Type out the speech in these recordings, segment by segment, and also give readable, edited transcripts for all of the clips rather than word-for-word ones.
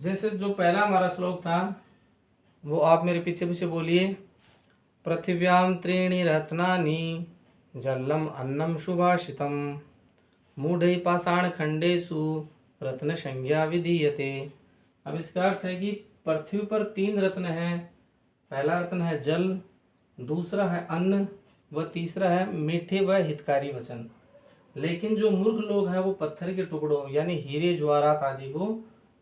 जैसे जो पहला हमारा श्लोक था वो आप मेरे पीछे पीछे बोलिए। पृथिव्याम त्रीणि रत्नानि जलम अन्नम सुभाषितम मूढ़ै पाषाण खंडेषु रत्न संज्ञा विधीयते। अब इसका अर्थ है कि पृथ्वी पर 3 रत्न हैं। पहला रत्न है जल, दूसरा है अन्न व तीसरा है मीठे व हितकारी वचन। लेकिन जो मूर्ख लोग हैं वो पत्थर के टुकड़ों यानी हीरे ज्वारात आदि को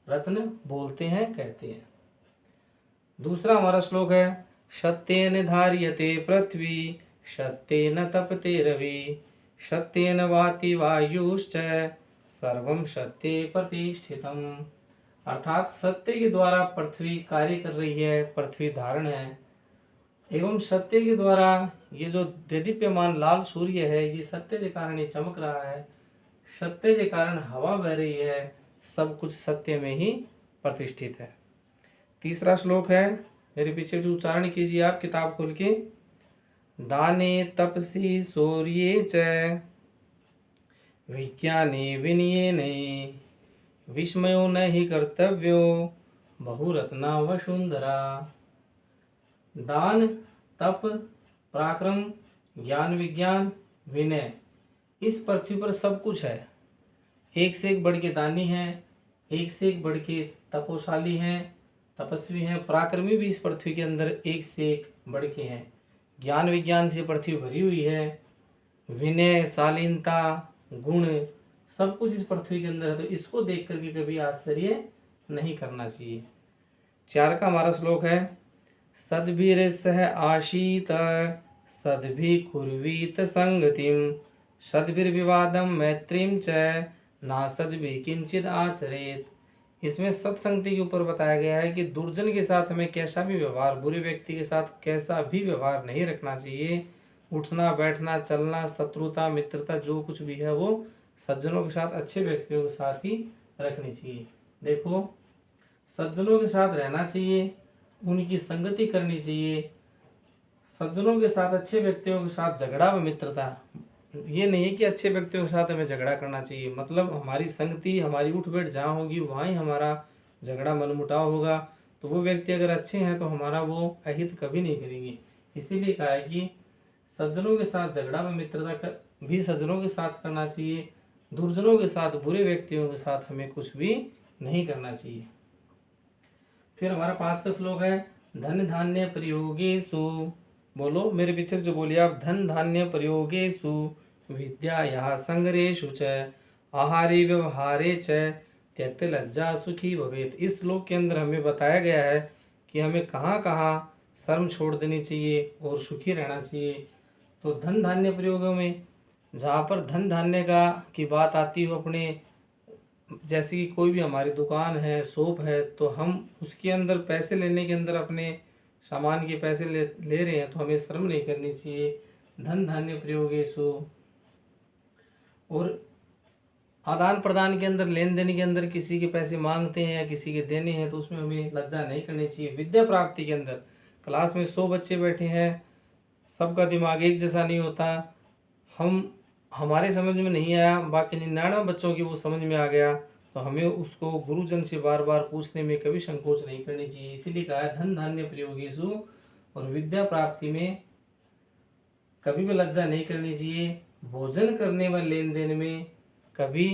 रत्न बोलते हैं, कहते हैं। दूसरा हमारा श्लोक है सत्येन धार्यते पृथ्वी सत्येन तपते रवि सत्येन वाति वायुश्च सर्वम सत्ये प्रतिष्ठितम। अर्थात सत्य के द्वारा पृथ्वी कार्य कर रही है, पृथ्वी धारण है, एवं सत्य के द्वारा ये जो देदीप्यमान लाल सूर्य है ये सत्य के कारण ही चमक रहा है, सत्य के कारण हवा बह रही है, सब कुछ सत्य में ही प्रतिष्ठित है। तीसरा श्लोक है, मेरे पीछे जो उच्चारण कीजिए आप किताब खोल के। दाने तपसी शौर्ये च विज्ञाने विनयेने विस्मयो न हि कर्तव्यो बहुरत्ना वसुंधरा। दान, तप, पराक्रम, ज्ञान, विज्ञान, विनय, इस पृथ्वी पर सब कुछ है। एक से एक बढ़ के दानी हैं, एक से एक बढ़ के तपोशाली हैं, तपस्वी हैं, पराक्रमी भी इस पृथ्वी के अंदर एक से एक बढ़ के हैं। ज्ञान विज्ञान से पृथ्वी भरी हुई है, विनय, शालीनता, गुण, सब कुछ इस पृथ्वी के अंदर है। तो इसको देख करके कभी आश्चर्य नहीं करना चाहिए। 4 का हमारा श्लोक है सद्भिर सह आशीत सद्भि कुर्वीत संगतिम सद्भिर्विवादम मैत्रीम च ना सद्भि किंचित आचरेत। इसमें सत्संगति के ऊपर बताया गया है कि दुर्जन के साथ हमें कैसा भी व्यवहार, बुरे व्यक्ति के साथ कैसा भी व्यवहार नहीं रखना चाहिए। उठना बैठना चलना, शत्रुता मित्रता जो कुछ भी है वो सज्जनों के साथ, अच्छे व्यक्तियों के साथ ही रखनी चाहिए। देखो, सज्जनों के साथ रहना चाहिए, उनकी संगति करनी चाहिए। सज्जनों के साथ, अच्छे व्यक्तियों के साथ झगड़ा व मित्रता, ये नहीं है कि अच्छे व्यक्तियों के साथ हमें झगड़ा करना चाहिए। मतलब हमारी संगति, हमारी उठ बैठ जहाँ होगी वहाँ ही हमारा झगड़ा मनमुटाव होगा। तो वो व्यक्ति अगर अच्छे हैं तो हमारा वो अहित कभी नहीं करेंगे। इसीलिए कहा है कि सज्जनों के साथ झगड़ा व मित्रता भी सज्जनों के साथ करना चाहिए, दुर्जनों के साथ, बुरे व्यक्तियों के साथ हमें कुछ भी नहीं करना चाहिए। फिर हमारा 5 का श्लोक है धन धान्य प्रयोगेषु, बोलो मेरे पीछे जो बोलिए आप। धन धान्य प्रयोगेषु विद्यायाः संग्रहेषु च आहारे व्यवहारे च त्यक्त लज्जा सुखी भवेत। इस श्लोक के अंदर हमें बताया गया है कि हमें कहाँ कहाँ शर्म छोड़ देनी चाहिए और सुखी रहना चाहिए। तो धन धान्य प्रयोगों में जहाँ पर धन धान्य की बात आती हो, अपने जैसे कि कोई भी हमारी दुकान है, शॉप है, तो हम उसके अंदर पैसे लेने के अंदर अपने सामान के पैसे ले रहे हैं तो हमें शर्म नहीं करनी चाहिए। धन धान्य प्रयोगेषु, और आदान प्रदान के अंदर, लेन देन के अंदर किसी के पैसे मांगते हैं या किसी के देने हैं तो उसमें हमें लज्जा नहीं करनी चाहिए। विद्या प्राप्ति के अंदर क्लास में 100 बच्चे बैठे हैं, सबका दिमाग एक जैसा नहीं होता, हमारे समझ में नहीं आया, बाकी 99 बच्चों की वो समझ में आ गया, तो हमें उसको गुरुजन से बार बार पूछने में कभी संकोच नहीं करनी चाहिए। इसीलिए कहा है धन धान्य प्रयोगेषु, और विद्या प्राप्ति में कभी भी लज्जा नहीं करनी चाहिए। भोजन करने व लेन देन में कभी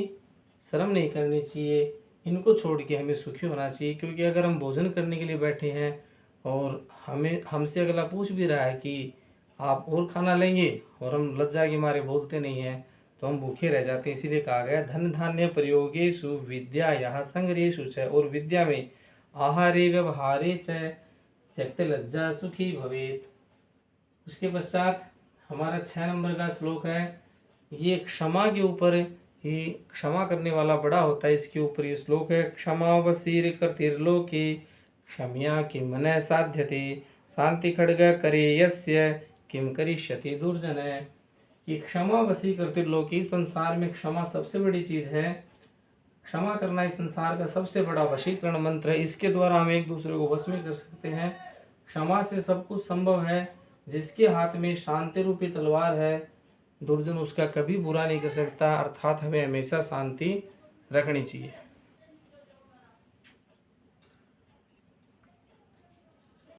शर्म नहीं करनी चाहिए। इनको छोड़ के हमें सुखी होना चाहिए, क्योंकि अगर हम भोजन करने के लिए बैठे हैं और हमसे अगला पूछ भी रहा है कि आप और खाना लेंगे और हम लज्जा के मारे बोलते नहीं हैं तो हम भूखे रह जाते हैं। इसीलिए कहा गया धन धान्य प्रयोगेषु विद्यायाः संग्रहेषु च, और विद्या में आहारे व्यवहारे च त्यक्त लज्जा सुखी भवेत। उसके पश्चात हमारा 6 नंबर का श्लोक है, ये क्षमा के ऊपर ही, क्षमा करने वाला बड़ा होता है, इसके ऊपर ये श्लोक है। क्षमा वसीर कर्तिर्लोके क्षम्या किं मनः साध्यते शांति खड्ग करे यस्य किम करिष्यति दुर्जन। कि क्षमा वसी कर्तिर्लोके, संसार में क्षमा सबसे बड़ी चीज है। क्षमा करना इस संसार का सबसे बड़ा वशीकरण मंत्र है। इसके द्वारा हम एक दूसरे को वश में कर सकते हैं। क्षमा से सब कुछ संभव है। जिसके हाथ में शांति रूपी तलवार है, दुर्जन उसका कभी बुरा नहीं कर सकता। अर्थात हमें हमेशा शांति रखनी चाहिए।